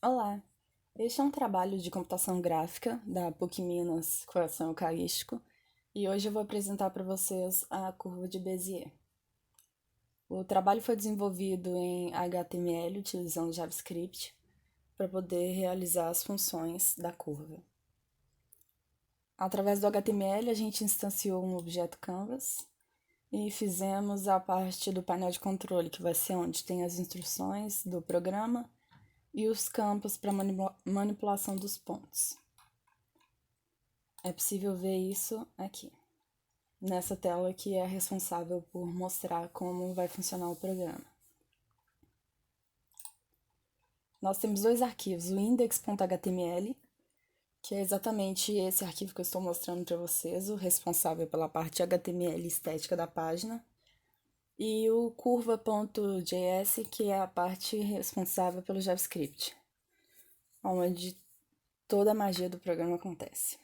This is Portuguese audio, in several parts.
Olá, este é um trabalho de computação gráfica da PUC Minas Coração Eucarístico e hoje eu vou apresentar para vocês a curva de Bézier. O trabalho foi desenvolvido em HTML utilizando JavaScript para poder realizar as funções da curva. Através do HTML a gente instanciou um objeto Canvas e fizemos a parte do painel de controle, que vai ser onde tem as instruções do programa e os campos para manipulação dos pontos. É possível ver isso aqui, nessa tela que é responsável por mostrar como vai funcionar o programa. Nós temos dois arquivos, o index.html, que é exatamente esse arquivo que eu estou mostrando para vocês, o responsável pela parte HTML estética da página, e o curva.js, que é a parte responsável pelo JavaScript, onde toda a magia do programa acontece.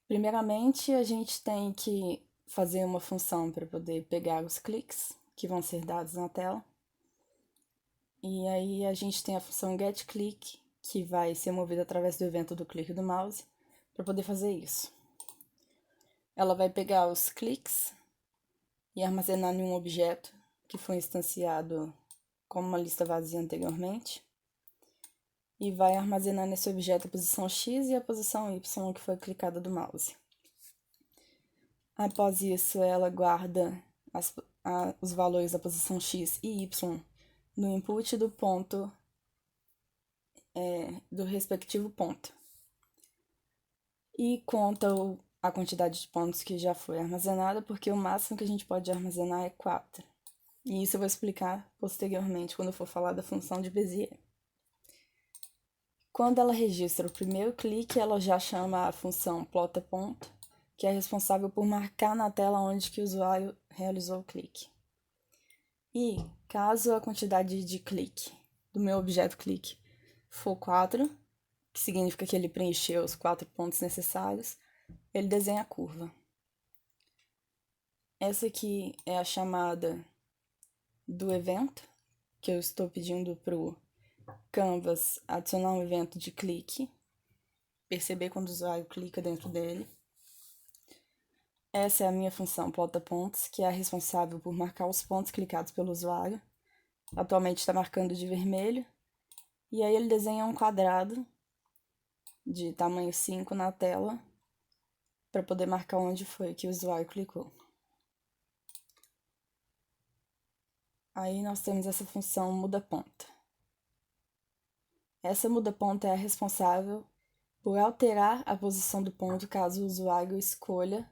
Primeiramente, a gente tem que fazer uma função para poder pegar os cliques que vão ser dados na tela. E aí a gente tem a função getClick, que vai ser movida através do evento do clique do mouse, para poder fazer isso. Ela vai pegar os cliques e armazenar em um objeto que foi instanciado como uma lista vazia anteriormente. E vai armazenar nesse objeto a posição X e a posição Y que foi clicada do mouse. Após isso, ela guarda os valores da posição X e Y no input do ponto, do respectivo ponto. E conta a quantidade de pontos que já foi armazenada, porque o máximo que a gente pode armazenar é 4. E isso eu vou explicar posteriormente, quando eu for falar da função de Bézier. Quando ela registra o primeiro clique, ela já chama a função plota.ponto, que é responsável por marcar na tela onde que o usuário realizou o clique. E caso a quantidade de clique do meu objeto clique for 4, que significa que ele preencheu os 4 pontos necessários, ele desenha a curva. Essa aqui é a chamada do evento, que eu estou pedindo para o Canvas adicionar um evento de clique, perceber quando o usuário clica dentro dele. Essa é a minha função plota.pontos, que é a responsável por marcar os pontos clicados pelo usuário. Atualmente está marcando de vermelho. E aí ele desenha um quadrado de tamanho 5 na tela para poder marcar onde foi que o usuário clicou. Aí nós temos essa função muda-ponta. Essa muda-ponta é a responsável por alterar a posição do ponto caso o usuário escolha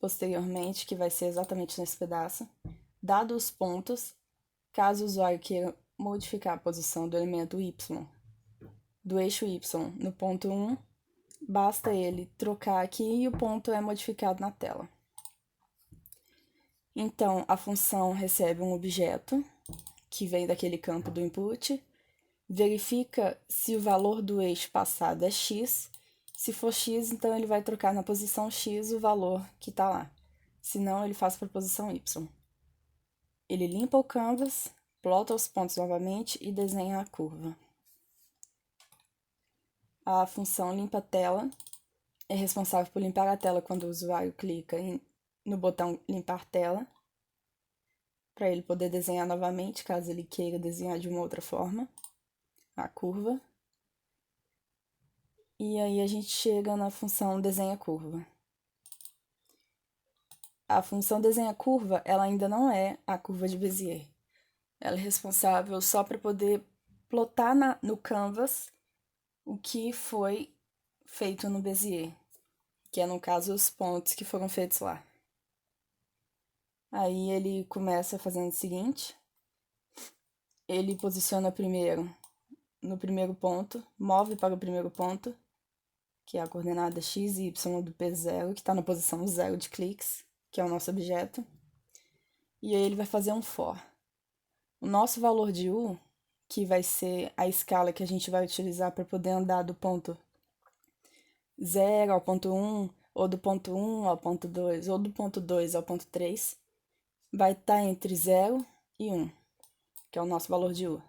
posteriormente, que vai ser exatamente nesse pedaço, dado os pontos, caso o usuário queira modificar a posição do elemento Y, do eixo Y no ponto 1, basta ele trocar aqui e o ponto é modificado na tela. Então, a função recebe um objeto, que vem daquele campo do input, verifica se o valor do eixo passado é x. Se for x, então ele vai trocar na posição x o valor que está lá. Se não, ele faz para a posição y. Ele limpa o canvas, plota os pontos novamente e desenha a curva. A função limpa-tela é responsável por limpar a tela quando o usuário clica no botão limpar tela, para ele poder desenhar novamente, caso ele queira desenhar de uma outra forma, a curva. E aí a gente chega na função desenha curva. A função desenha curva, ela ainda não é a curva de Bézier. Ela é responsável só para poder plotar no canvas o que foi feito no Bézier, que é, no caso, os pontos que foram feitos lá. Aí ele começa fazendo o seguinte: ele posiciona primeiro no primeiro ponto, move para o primeiro ponto, que é a coordenada x e y do P0, que está na posição 0 de cliques, que é o nosso objeto. E aí ele vai fazer um for. O nosso valor de u, que vai ser a escala que a gente vai utilizar para poder andar do ponto 0 ao ponto 1, ou do ponto 1 ao ponto 2, ou do ponto 2 ao ponto 3, vai estar entre 0 e 1, que é o nosso valor de u.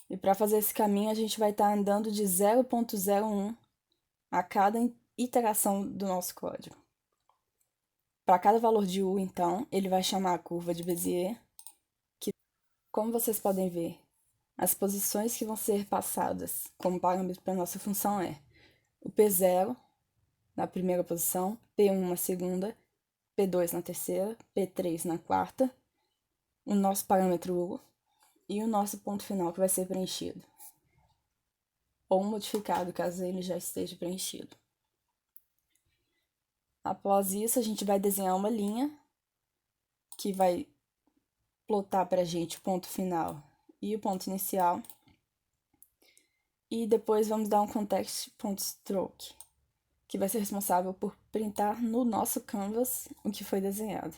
E para fazer esse caminho, a gente vai estar andando de 0,01 a cada iteração do nosso código. Para cada valor de u, então, ele vai chamar a curva de Bézier, que, como vocês podem ver, as posições que vão ser passadas como parâmetro para a nossa função é o P0 na primeira posição, P1 na segunda, P2 na terceira, P3 na quarta, o nosso parâmetro u e o nosso ponto final que vai ser preenchido, ou modificado caso ele já esteja preenchido. Após isso, a gente vai desenhar uma linha que vai plotar para a gente o ponto final e o ponto inicial. E depois vamos dar um context.stroke, que vai ser responsável por printar no nosso canvas o que foi desenhado.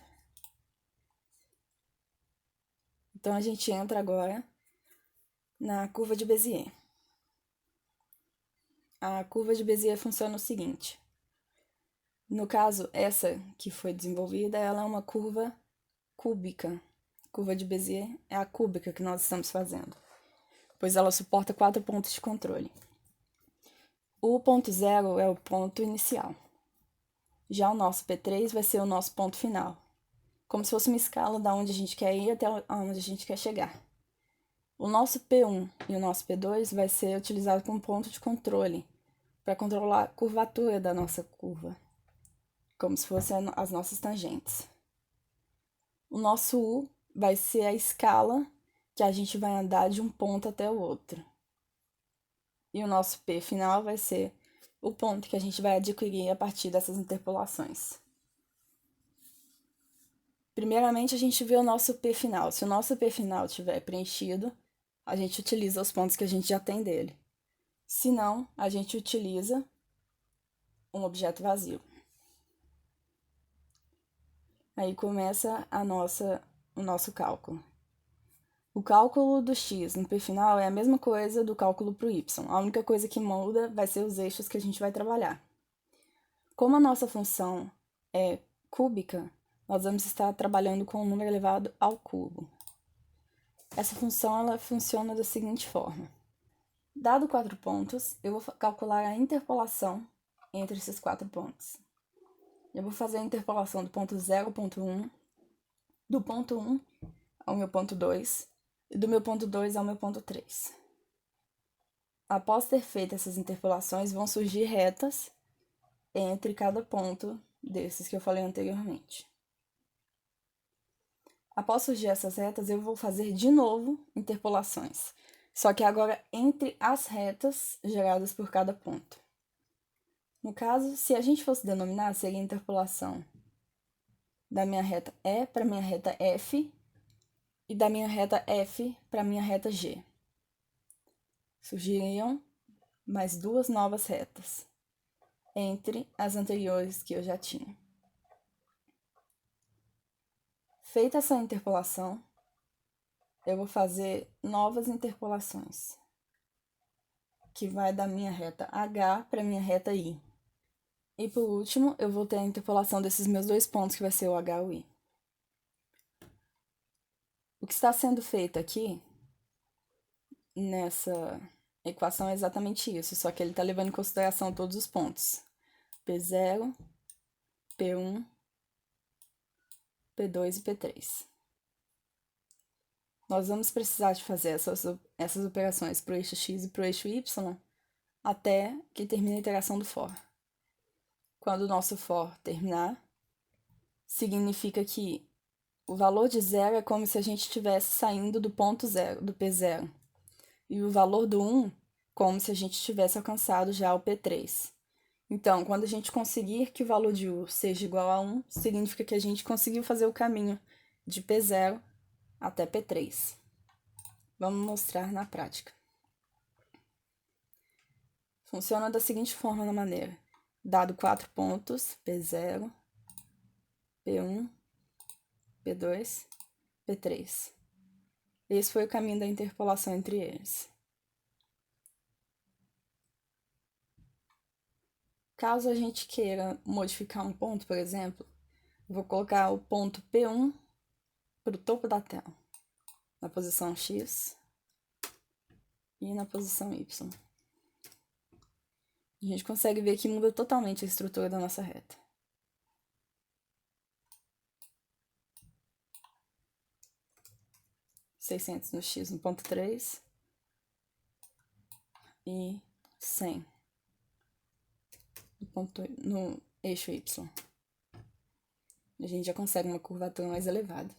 Então, a gente entra agora na curva de Bézier. A curva de Bézier funciona o seguinte. No caso, essa que foi desenvolvida, ela é uma curva cúbica. Curva de Bézier é a cúbica que nós estamos fazendo, pois ela suporta 4 pontos de controle. O ponto zero é o ponto inicial. Já o nosso P3 vai ser o nosso ponto final, como se fosse uma escala da onde a gente quer ir até onde a gente quer chegar. O nosso P1 e o nosso P2 vai ser utilizado como ponto de controle, para controlar a curvatura da nossa curva, como se fossem as nossas tangentes. O nosso U vai ser a escala que a gente vai andar de um ponto até o outro. E o nosso P final vai ser o ponto que a gente vai adquirir a partir dessas interpolações. Primeiramente, a gente vê o nosso P final. Se o nosso P final estiver preenchido, a gente utiliza os pontos que a gente já tem dele. Se não, a gente utiliza um objeto vazio. Aí começa o nosso cálculo. O cálculo do x no P final é a mesma coisa do cálculo para o y. A única coisa que muda vai ser os eixos que a gente vai trabalhar. Como a nossa função é cúbica, nós vamos estar trabalhando com um número elevado ao cubo. Essa função ela funciona da seguinte forma. Dado 4 pontos, eu vou calcular a interpolação entre esses 4 pontos. Eu vou fazer a interpolação do ponto 0 ao ponto 1, do ponto 1 ao meu ponto 2 e do meu ponto 2 ao meu ponto 3. Após ter feito essas interpolações, vão surgir retas entre cada ponto desses que eu falei anteriormente. Após surgir essas retas, eu vou fazer de novo interpolações, só que agora entre as retas geradas por cada ponto. No caso, se a gente fosse denominar, seria a interpolação da minha reta E para minha reta F e da minha reta F para minha reta G. Surgiriam mais 2 novas retas entre as anteriores que eu já tinha. Feita essa interpolação, eu vou fazer novas interpolações, que vai da minha reta H para minha reta I. E por último, eu vou ter a interpolação desses meus 2 pontos, que vai ser o H e o I. O que está sendo feito aqui, nessa equação, é exatamente isso, só que ele está levando em consideração todos os pontos. P0, P1, P2 e P3. Nós vamos precisar de fazer essas operações para o eixo x e para o eixo y até que termine a iteração do for. Quando o nosso for terminar, significa que o valor de 0 é como se a gente estivesse saindo do ponto 0, do P0. E o valor do 1, como se a gente tivesse alcançado já o P3. Então, quando a gente conseguir que o valor de U seja igual a 1, significa que a gente conseguiu fazer o caminho de P0 até P3. Vamos mostrar na prática. Funciona da seguinte forma na maneira. Dado 4 pontos, P0, P1, P2, P3. Esse foi o caminho da interpolação entre eles. Caso a gente queira modificar um ponto, por exemplo, vou colocar o ponto P1 para o topo da tela, na posição X. e na posição Y. A gente consegue ver que muda totalmente a estrutura da nossa reta. $600 no X no ponto 3 e 100 no eixo Y. A gente já consegue uma curvatura mais elevada.